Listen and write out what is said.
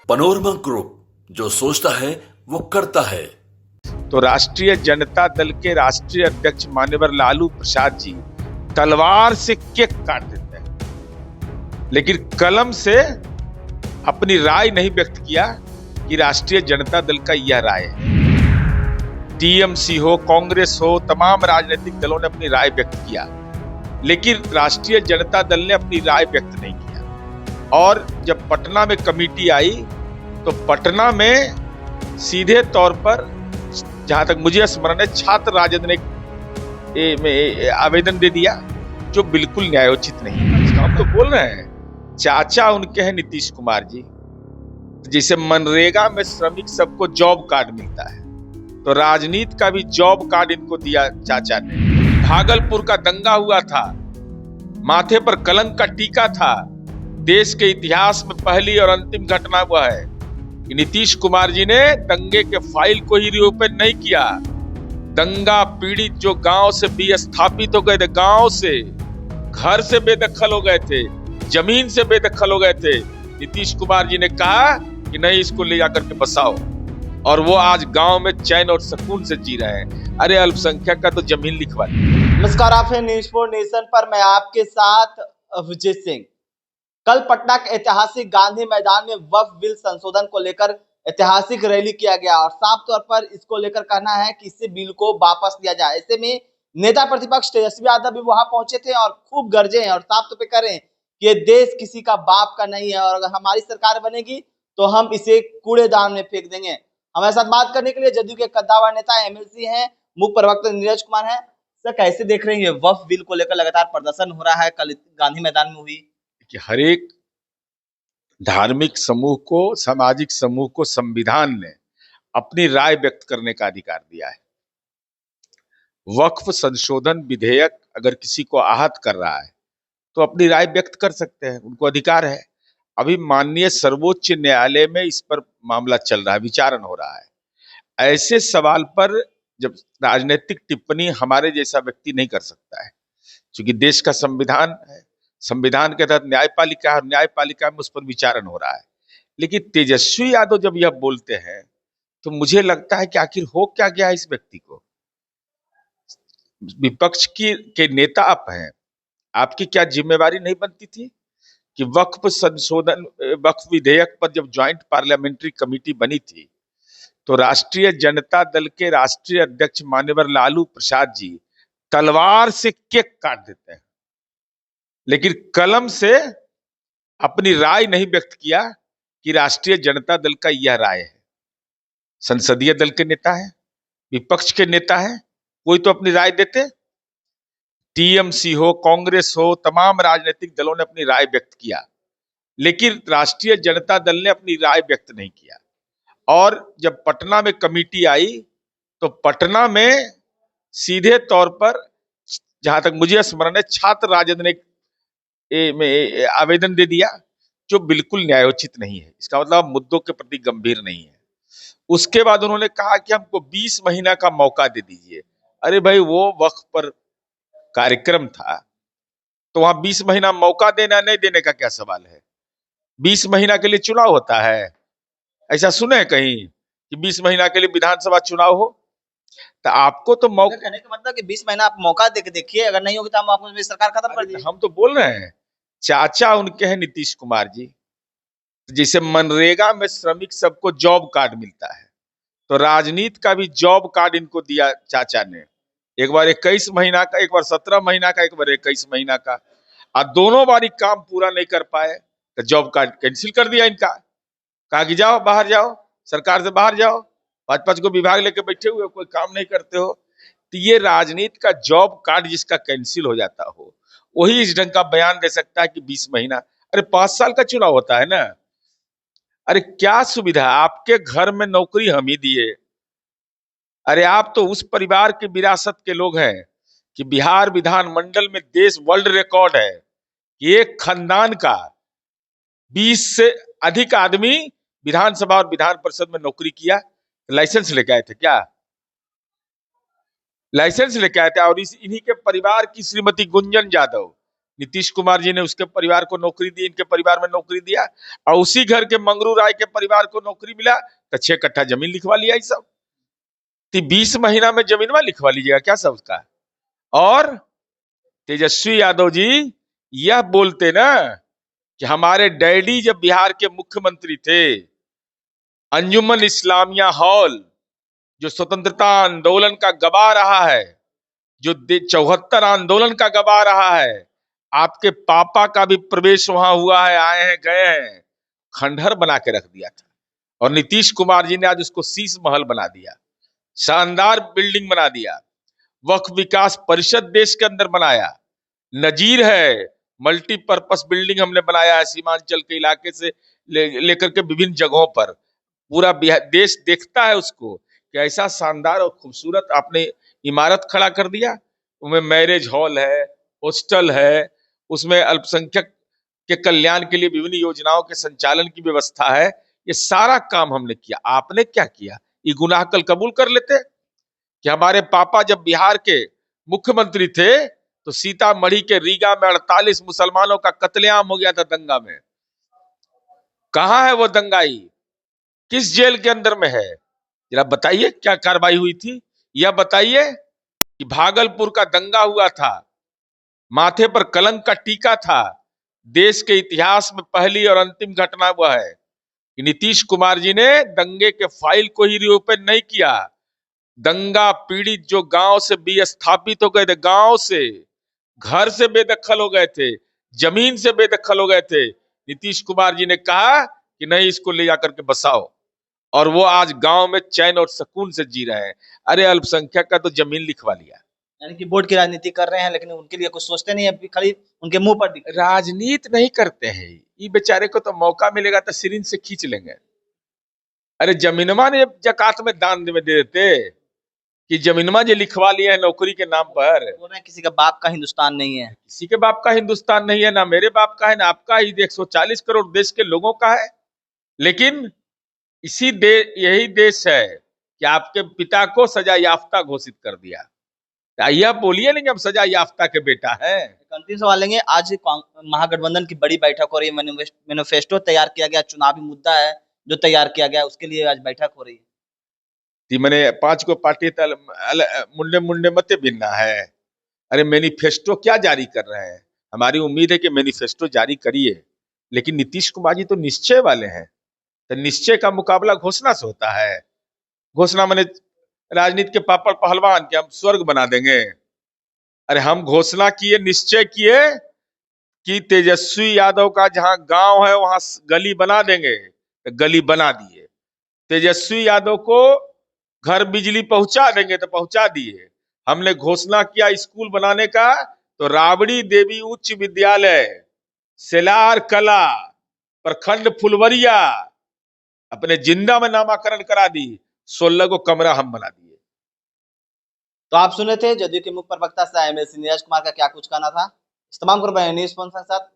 Panorama group, जो सोचता है वो करता है। तो राष्ट्रीय जनता दल के राष्ट्रीय अध्यक्ष माननीय लालू प्रसाद जी तलवार से केक काट देते हैं, लेकिन कलम से अपनी राय नहीं व्यक्त किया कि राष्ट्रीय जनता दल का यह राय है। टीएमसी हो, कांग्रेस हो, तमाम राजनीतिक दलों ने अपनी राय व्यक्त किया, लेकिन राष्ट्रीय जनता दल ने अपनी राय व्यक्त नहीं किया। और जब पटना में कमेटी आई तो पटना में सीधे तौर पर, जहां तक मुझे स्मरण है, छात्र राजद ने आवेदन दे दिया, जो बिल्कुल न्यायोचित नहीं है। हम तो बोल रहे हैं, चाचा उनके हैं नीतीश कुमार जी। जैसे मनरेगा में श्रमिक सबको जॉब कार्ड मिलता है, तो राजनीति का भी जॉब कार्ड इनको दिया चाचा ने। भागलपुर का दंगा हुआ था, माथे पर कलंक का टीका था। देश के इतिहास में पहली और अंतिम घटना हुआ है कि नीतीश कुमार जी ने दंगे के फाइल को ही रीओपन नहीं किया। दंगा पीड़ित जो गांव से विस्थापित हो गए थे, गांव से, घर से बेदखल हो गए थे, जमीन से बेदखल हो गए थे, नीतीश कुमार जी ने कहा कि नहीं, इसको ले जाकर के बसाओ, और वो आज गांव में चैन और सुकून से जी रहे हैं। अरे अल्पसंख्यक का तो जमीन लिखवा दी। नमस्कार, आप हैं न्यूज़ फॉर नेशन पर। मैं आपके साथ अभिजीत सिंह। कल पटना के ऐतिहासिक गांधी मैदान में वक्फ बिल संशोधन को लेकर ऐतिहासिक रैली किया गया और साफ तौर पर इसको लेकर कहना है कि इस बिल को वापस लिया जाए। ऐसे में नेता प्रतिपक्ष तेजस्वी यादव भी वहां पहुंचे थे और खूब गरजे हैं और साफ तौर पर कह रहे हैं कि ये देश किसी का बाप का नहीं है और अगर हमारी सरकार बनेगी तो हम इसे कूड़ेदान में फेंक देंगे। हमारे साथ बात करने के लिए जदयू के कद्दावर नेता एमएलसी हैं, मुख्य प्रवक्ता नीरज कुमार हैं। सर, कैसे देख रहे हैं वक्फ बिल को लेकर लगातार प्रदर्शन हो रहा है, कल गांधी मैदान में हुई कि हर एक धार्मिक समूह को, सामाजिक समूह को संविधान ने अपनी राय व्यक्त करने का अधिकार दिया है। वक्फ संशोधन विधेयक अगर किसी को आहत कर रहा है तो अपनी राय व्यक्त कर सकते हैं, उनको अधिकार है। अभी माननीय सर्वोच्च न्यायालय में इस पर मामला चल रहा है, विचारण हो रहा है। ऐसे सवाल पर जब राजनीतिक टिप्पणी हमारे जैसा व्यक्ति नहीं कर सकता है, क्योंकि देश का संविधान है, संविधान के तहत न्यायपालिका है और न्यायपालिका में उस पर विचारण हो रहा है। लेकिन तेजस्वी यादव जब यह बोलते हैं तो मुझे लगता है कि आखिर हो क्या गया इस व्यक्ति को। विपक्ष के नेता आप हैं, आपकी क्या जिम्मेवारी नहीं बनती थी कि वक्फ संशोधन, वक्फ विधेयक पर जब ज्वाइंट पार्लियामेंट्री कमेटी बनी थी तो राष्ट्रीय जनता दल के राष्ट्रीय अध्यक्ष माननीय लालू प्रसाद जी तलवार से केक काट देते हैं, लेकिन कलम से अपनी राय नहीं व्यक्त किया कि राष्ट्रीय जनता दल का यह राय है। संसदीय दल के नेता है, विपक्ष के नेता है, कोई तो अपनी राय देते। टीएमसी हो, कांग्रेस हो, तमाम राजनीतिक दलों ने अपनी राय व्यक्त किया, लेकिन राष्ट्रीय जनता दल ने अपनी राय व्यक्त नहीं किया। और जब पटना में कमेटी आई तो पटना में सीधे तौर पर, जहां तक मुझे स्मरण है, छात्र राजद ने आवेदन दे दिया, जो बिल्कुल न्यायोचित नहीं है। इसका मतलब मुद्दों के प्रति गंभीर नहीं है। उसके बाद उन्होंने कहा कि हमको 20 महीना का मौका दे दीजिए। अरे भाई, वो वक्त पर कार्यक्रम था तो वहां 20 महीना मौका देना नहीं देने का क्या सवाल है। 20 महीना के लिए चुनाव होता है? ऐसा सुने कहीं कि 20 महीना के लिए विधानसभा चुनाव हो? तो आपको तो मौका कहने का मतलब कि 20 महीना आप मौका देके देखिए, अगर नहीं होगी तो हम आपको सरकार खत्म कर देंगे। हम तो बोल रहे हैं, चाचा उनके हैं नीतीश कुमार जी। जैसे मनरेगा में श्रमिक सबको जॉब कार्ड मिलता है, तो राजनीति का भी जॉब कार्ड इनको दिया चाचा ने। एक बार 21 महीना का, एक बार 17 महीना का, एक बार 21 महीना का, और दोनों बारी काम पूरा नहीं कर पाए तो जॉब कार्ड कैंसिल कर दिया इनका। कहा कि जाओ, बाहर जाओ, सरकार से बाहर जाओ, 5-5 को विभाग लेके बैठे हुए, कोई काम नहीं करते हो। तो ये राजनीति का जॉब कार्ड जिसका कैंसिल हो जाता हो, वही इस ढंग का बयान दे सकता है कि 20 महीना। अरे 5 साल का चुनाव होता है ना। अरे क्या सुविधा, आपके घर में नौकरी हम ही दिए। अरे आप तो उस परिवार की विरासत के लोग हैं कि बिहार विधानमंडल में देश वर्ल्ड रिकॉर्ड है कि एक खानदान का 20 से अधिक आदमी विधानसभा और विधान परिषद में नौकरी किया। लाइसेंस लेके आए थे क्या? लाइसेंस लेके आए थे। और इन्हीं के परिवार की श्रीमती गुंजन यादव नीतीश कुमार जी ने उसके परिवार को नौकरी दी, इनके परिवार में नौकरी दिया, और उसी घर के मंगरू राय के परिवार को नौकरी मिला तो 6 कट्ठा जमीन लिखवा लिया। ये सब 20 महीना में जमीनवा लिखवा लीजिएगा क्या सब उसका। और तेजस्वी यादव जी यह बोलते ना कि हमारे डैडी जब बिहार के मुख्यमंत्री थे, अंजुमन इस्लामिया हॉल जो स्वतंत्रता आंदोलन का गवाह रहा है, जो 74 आंदोलन का गवाह रहा है, आपके पापा का भी प्रवेश वहां हुआ है, आए हैं गए हैं, खंडहर बना के रख दिया था। और नीतीश कुमार जी ने आज उसको शीश महल बना दिया, शानदार बिल्डिंग बना दिया। वक्फ विकास परिषद देश के अंदर बनाया, नजीर है, मल्टीपर्पस बिल्डिंग हमने बनाया है सीमांचल के इलाके से लेकर के विभिन्न जगहों पर। पूरा देश देखता है उसको कि ऐसा शानदार और खूबसूरत आपने इमारत खड़ा कर दिया। उसमें मैरिज हॉल है, हॉस्टल है, उसमें अल्पसंख्यक के कल्याण के लिए विभिन्न योजनाओं के संचालन की व्यवस्था है। ये सारा काम हमने किया। आपने क्या किया? ये गुनाह कल कबूल कर लेते कि हमारे पापा जब बिहार के मुख्यमंत्री थे तो सीतामढ़ी के रीगा में 48 मुसलमानों का कत्लेआम हो गया था दंगा में। कहां है वो दंगाई? किस जेल के अंदर में है? जरा बताइए क्या कार्रवाई हुई थी। यह बताइए कि भागलपुर का दंगा हुआ था, माथे पर कलंक का टीका था। देश के इतिहास में पहली और अंतिम घटना हुआ है कि नीतीश कुमार जी ने दंगे के फाइल को ही रीओपन नहीं किया। दंगा पीड़ित जो गांव से विस्थापित हो गए थे, गांव से, घर से बेदखल हो गए थे, जमीन से बेदखल हो गए थे, नीतीश कुमार जी ने कहा कि नहीं, इसको ले जाकर के बसाओ, और वो आज गांव में चैन और सुकून से जी रहे हैं। अरे अल्पसंख्यक का तो जमीन लिखवा लिया। यानी कि वोट की राजनीति कर रहे हैं, लेकिन उनके लिए कुछ सोचते नहीं है, खाली उनके मुंह पर दिख। राजनीति नहीं करते हैं, ये बेचारे को तो मौका मिलेगा तो सिरिंज से खींच लेंगे। अरे जमीनमा ने जकात में दान में दे देते कि जमीनमा जो लिखवा लिए है नौकरी के नाम पर। बोल रहे हैं किसी का बाप का हिंदुस्तान नहीं है। किसी के बाप का हिंदुस्तान नहीं है, ना मेरे बाप का है ना आपका। ही 140 करोड़ देश के लोगों का है। लेकिन यही देश है कि आपके पिता को सजा याफ्ता घोषित कर दिया। यह बोलिए नहीं हम सजा याफ्ता के बेटा है। अंतिम सवाल लेंगे। आज महागठबंधन की बड़ी बैठक हो रही है, मैनिफेस्टो तैयार किया गया, चुनावी मुद्दा है जो तैयार किया गया, उसके लिए आज बैठक हो रही है। मैंने 5 को पार्टी मुंडे मुंडे मते भिन्ना है। अरे मैनिफेस्टो क्या जारी कर रहे हैं? हमारी उम्मीद है कि मैनिफेस्टो जारी करिए, लेकिन नीतीश कुमार जी तो निश्चय वाले हैं। तो निश्चय का मुकाबला घोषणा से होता है। घोषणा माने राजनीति के पापड़ पहलवान के हम स्वर्ग बना देंगे। अरे हम घोषणा किए, निश्चय किए कि तेजस्वी यादव का जहां गांव है वहां गली बना देंगे, तो गली बना दिए। तेजस्वी यादव को घर बिजली पहुंचा देंगे तो पहुंचा दिए। हमने घोषणा किया स्कूल बनाने का, तो राबड़ी देवी उच्च विद्यालय, सेलार कला, प्रखंड फुलवरिया अपने जिंदा में नामाकरण करा दी। 16 को कमरा हम बना दिए। तो आप सुने थे जदयू के मुख्य प्रवक्ता नीरज कुमार का क्या कुछ कहना था। इस तमाम न्यूज़ स्पॉन्सर के साथ